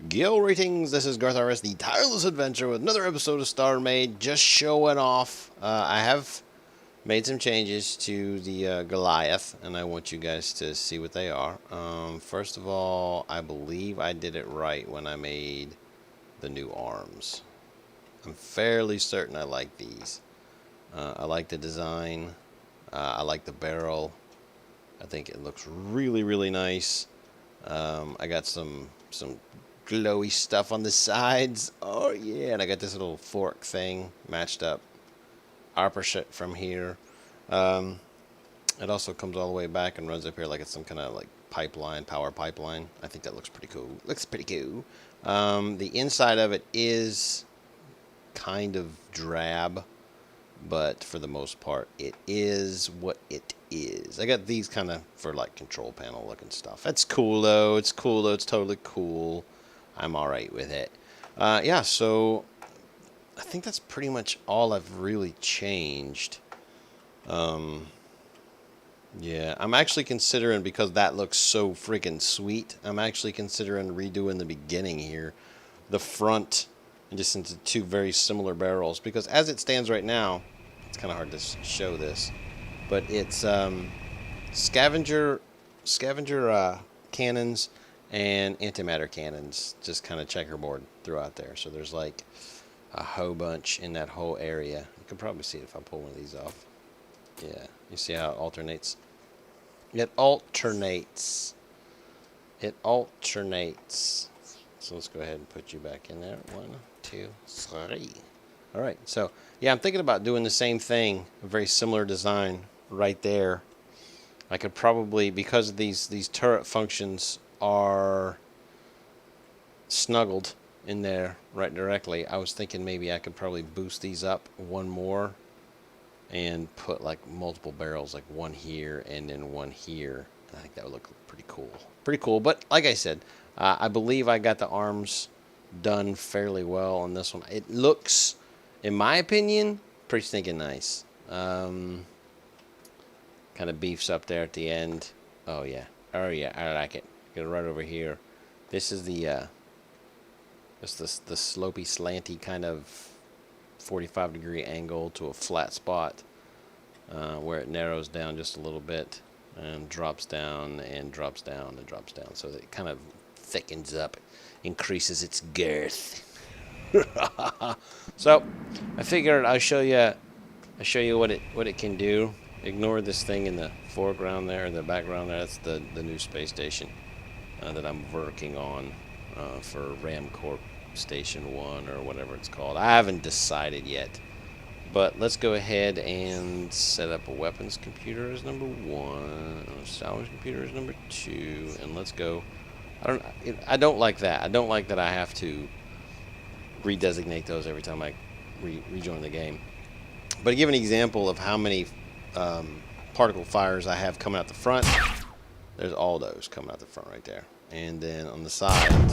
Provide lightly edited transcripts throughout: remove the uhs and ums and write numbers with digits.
Gil ratings. This is garthrs, the tireless adventure with another episode of Starmade. Just showing off. I have made some changes to the Goliath, and I want you guys to see what they are. First of all, I believe I did it right when I made the new arms. I'm fairly certain I like these. I like the design. I like the barrel. I think it looks really, really nice. I got some glowy stuff on the sides. Oh yeah, and I got this little fork thing matched up opposite from here. It also comes all the way back and runs up here like it's some kind of like pipeline, power pipeline. I think that looks pretty cool. Looks pretty cool. The inside of it is kind of drab, but for the most part, it is what it is. I got these kind of for like control panel looking stuff. It's cool though. It's cool though. It's totally cool. I'm alright with it. Yeah, so I think that's pretty much all I've really changed. Yeah, I'm actually considering, because that looks so freaking sweet, I'm actually considering redoing the beginning here. The front, and just into two very similar barrels. Because as it stands right now, it's kind of hard to show this, but it's scavenger cannons and antimatter cannons, just kind of checkerboard throughout there. So there's like a whole bunch in that whole area. You can probably see it if I pull one of these off. Yeah, you see how it alternates? It alternates. It alternates. So let's go ahead and put you back in there. 1, 2, 3. All right. So yeah, I'm thinking about doing the same thing, a very similar design right there. I could probably, because these turret functions are snuggled in there right directly, I was thinking maybe I could probably boost these up one more and put like multiple barrels, like one here and then one here. I think that would look pretty cool. Pretty cool. But like I said, I believe I got the arms done fairly well on this one. It looks, in my opinion, pretty stinking nice. Kind of beefs up there at the end. Oh yeah, I like it. Get it right over here. This is the the slopey, slanty kind of 45-degree angle to a flat spot, where it narrows down just a little bit and drops down and drops down and drops down. So that it kind of thickens up, increases its girth. So I figured I'll show you what it can do. Ignore this thing in the foreground there, in the background there. That's the new space station that I'm working on for Ram Corp Station 1 or whatever it's called. I haven't decided yet. But let's go ahead and set up a weapons computer as number 1, a salvage computer as number 2, and let's go. I don't like that. I don't like that I have to redesignate those every time I rejoin the game. But to give an example of how many particle fires I have coming out the front, there's all those coming out the front right there. And then on the side,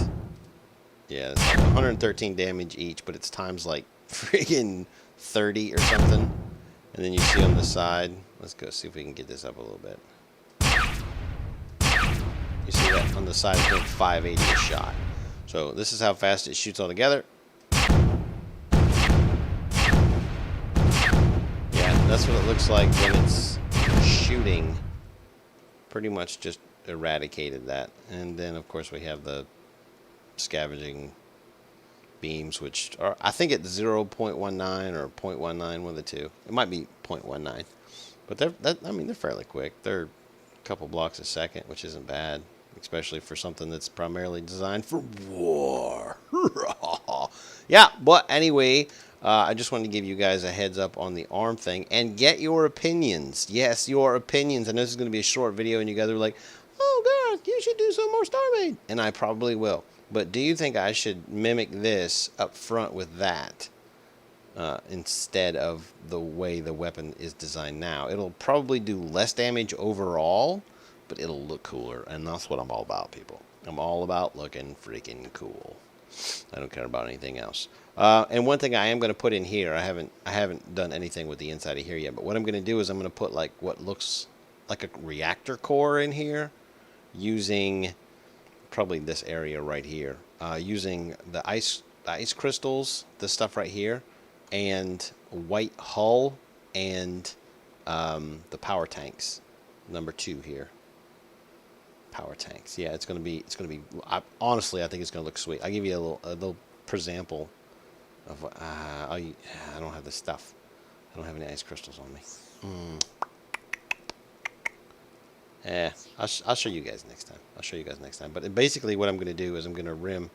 yeah, it's like 113 damage each, but it's times like friggin' 30 or something. And then you see on the side, let's go see if we can get this up a little bit. You see that on the side, it's doing 580 a shot. So this is how fast it shoots all together. Yeah, that's what it looks like when it's shooting. Pretty much just eradicated that. And then of course we have the scavenging beams, which are, I think it's 0.19 or 0.19, one of the two. It might be 0.19, but they're fairly quick. They're a couple blocks a second, which isn't bad, especially for something that's primarily designed for war. Yeah, but anyway, I just wanted to give you guys a heads up on the arm thing and get your opinions. Yes, your opinions. I know this is going to be a short video, and you guys are like, "Oh God, you should do some more Starmade," and I probably will. But do you think I should mimic this up front with that instead of the way the weapon is designed now? It'll probably do less damage overall, but it'll look cooler, and that's what I'm all about, people. I'm all about looking freaking cool. I don't care about anything else. And one thing I am going to put in here, I haven't done anything with the inside of here yet, but what I'm going to do is I'm going to put like what looks like a reactor core in here, using probably this area right here, using the ice crystals, this stuff right here, and white hull, and the power tanks, number 2 here. Power tanks. Yeah, it's gonna be. Honestly, I think it's gonna look sweet. I'll give you a little example of. I don't have the stuff. I don't have any ice crystals on me. I'll show you guys next time. But basically, what I'm gonna do is I'm gonna rim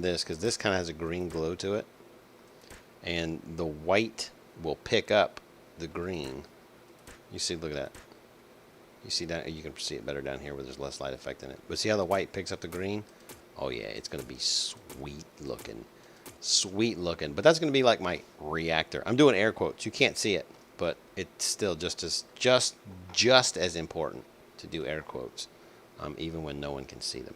this, because this kind of has a green glow to it, and the white will pick up the green. You see, look at that. You see that? You can see it better down here where there's less light effect in it. But see how the white picks up the green? Oh yeah, it's gonna be sweet looking, sweet looking. But that's gonna be like my reactor. I'm doing air quotes. You can't see it, but it's still just as important to do air quotes, even when no one can see them.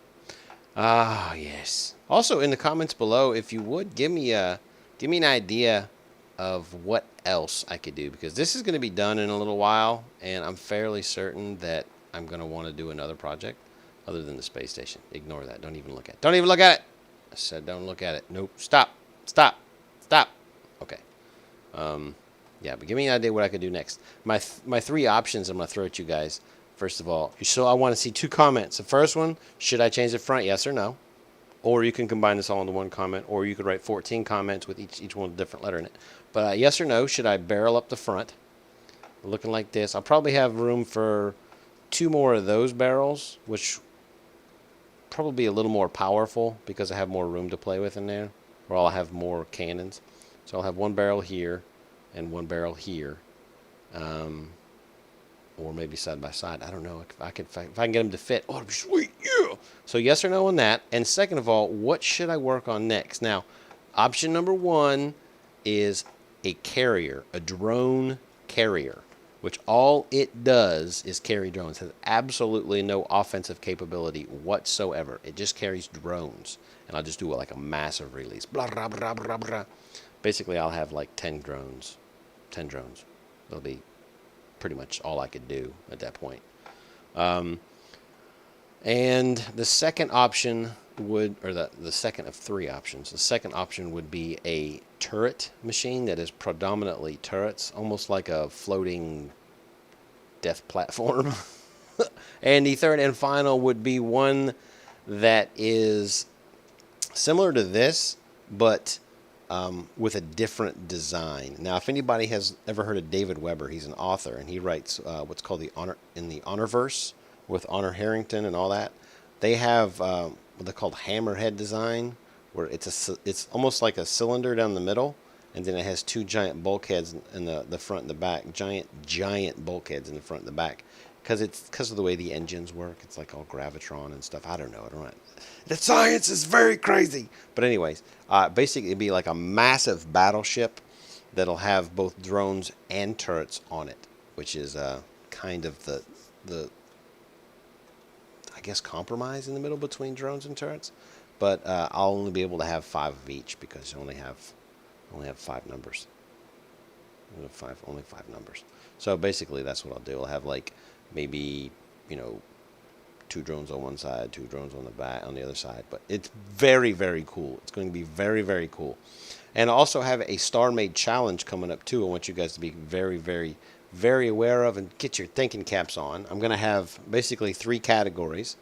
Ah, yes. Also, in the comments below, if you would give me an idea of what else I could do, because this is going to be done in a little while, and I'm fairly certain that I'm going to want to do another project other than the space station. Ignore that. Don't even look at it. Don't even look at it. I said don't look at it. Nope. Stop. Okay. Yeah, but give me an idea what I could do next. My 3 options I'm going to throw at you guys. First of all, so I want to see 2 comments. The first one, should I change the front? Yes or no? Or you can combine this all into 1 comment, or you could write 14 comments with each one with a different letter in it. But yes or no, should I barrel up the front? Looking like this. I'll probably have room for 2 more of those barrels, which probably be a little more powerful because I have more room to play with in there, or I'll have more cannons. So I'll have 1 barrel here and 1 barrel here, or maybe side by side. I don't know if I can get them to fit. Oh, it'd be sweet, yeah. So yes or no on that. And second of all, what should I work on next? Now, option number 1 is a carrier, a drone carrier, which all it does is carry drones. It has absolutely no offensive capability whatsoever. It just carries drones. And I'll just do like a massive release. Blah, blah, blah, blah, blah. Basically, I'll have like 10 drones. 10 drones. That'll be pretty much all I could do at that point. And the second option would, or the second of 3 options, the second option would be a turret machine that is predominantly turrets, almost like a floating death platform. And the third and final would be one that is similar to this, but with a different design. Now, if anybody has ever heard of David Weber, he's an author, and he writes what's called the Honorverse with Honor Harrington and all that. They have what they call hammerhead design, where it's almost like a cylinder down the middle, and then it has 2 giant bulkheads in the front and the back. Giant bulkheads in the front and the back, because of the way the engines work. It's like all gravitron and stuff. I don't know. The science is very crazy. But anyways, basically it'd be like a massive battleship that'll have both drones and turrets on it, which is kind of the I guess compromise in the middle between drones and turrets. But I'll only be able to have 5 of each, because you only have 5 numbers. Only 5 numbers. So basically that's what I'll do. I'll have like maybe 2 drones on one side, 2 drones on the other side. But it's very, very cool. It's going to be very, very cool. And I also have a Starmade challenge coming up too. I want you guys to be very, very, very aware of, and get your thinking caps on. I'm going to have basically 3 categories,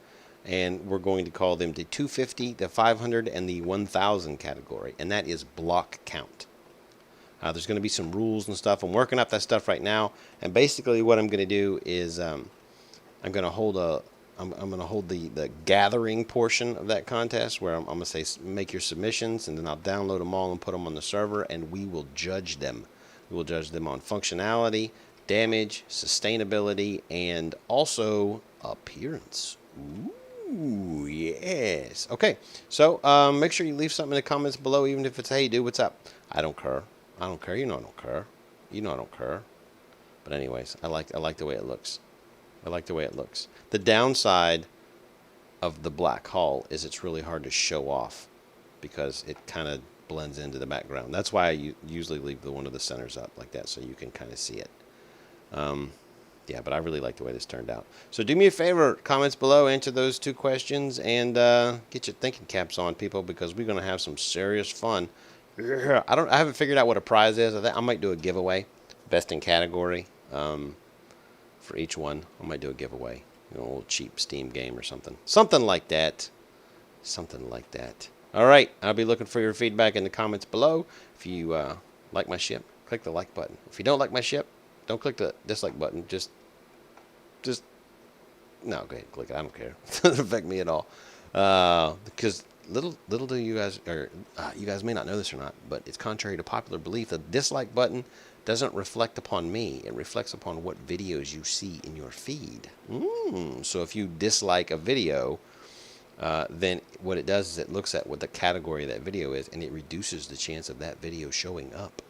and we're going to call them the 250, the 500, and the 1000 category, and that is block count. There's going to be some rules and stuff. I'm working up that stuff right now, and basically what I'm going to do is I'm going to hold the gathering portion of that contest, where I'm going to say make your submissions, and then I'll download them all and put them on the server, and we will judge them. We will judge them on functionality, damage, sustainability, and also appearance. Ooh, yes. Okay, so make sure you leave something in the comments below, even if it's, hey, dude, what's up? I don't care. I don't care. You know I don't care. You know I don't care. But anyways, I like the way it looks. I like the way it looks. The downside of the black hull is it's really hard to show off, because it kind of blends into the background. That's why I usually leave one of the centers up like that, so you can kind of see it. Yeah, but I really like the way this turned out. So do me a favor, comments below, answer those 2 questions, and get your thinking caps on, people, because we're gonna have some serious fun. I haven't figured out what a prize is. I might do a giveaway, best in category, for each one. I might do a giveaway, a little cheap Steam game or something, something like that, something like that. All right, I'll be looking for your feedback in the comments below. If you like my ship, click the like button. If you don't like my ship, don't click the dislike button. Just no, go ahead, click it. I don't care. It doesn't affect me at all. Because little do you guys, or you guys may not know this or not, but it's contrary to popular belief. The dislike button doesn't reflect upon me. It reflects upon what videos you see in your feed. So if you dislike a video, then what it does is it looks at what the category of that video is, and it reduces the chance of that video showing up,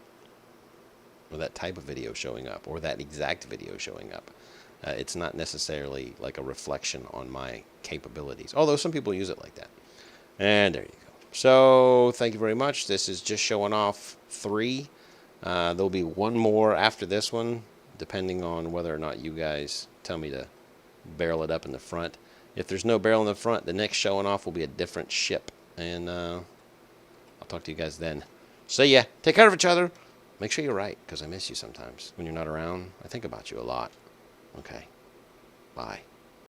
or that type of video showing up, or that exact video showing up. It's not necessarily like a reflection on my capabilities, although some people use it like that. And there you go. So thank you very much. This is just showing off 3. There'll be one more after this one, depending on whether or not you guys tell me to barrel it up in the front. If there's no barrel in the front, the next showing off will be a different ship. And I'll talk to you guys then. See ya. Take care of each other. Make sure you're right, because I miss you sometimes. When you're not around, I think about you a lot. Okay. Bye.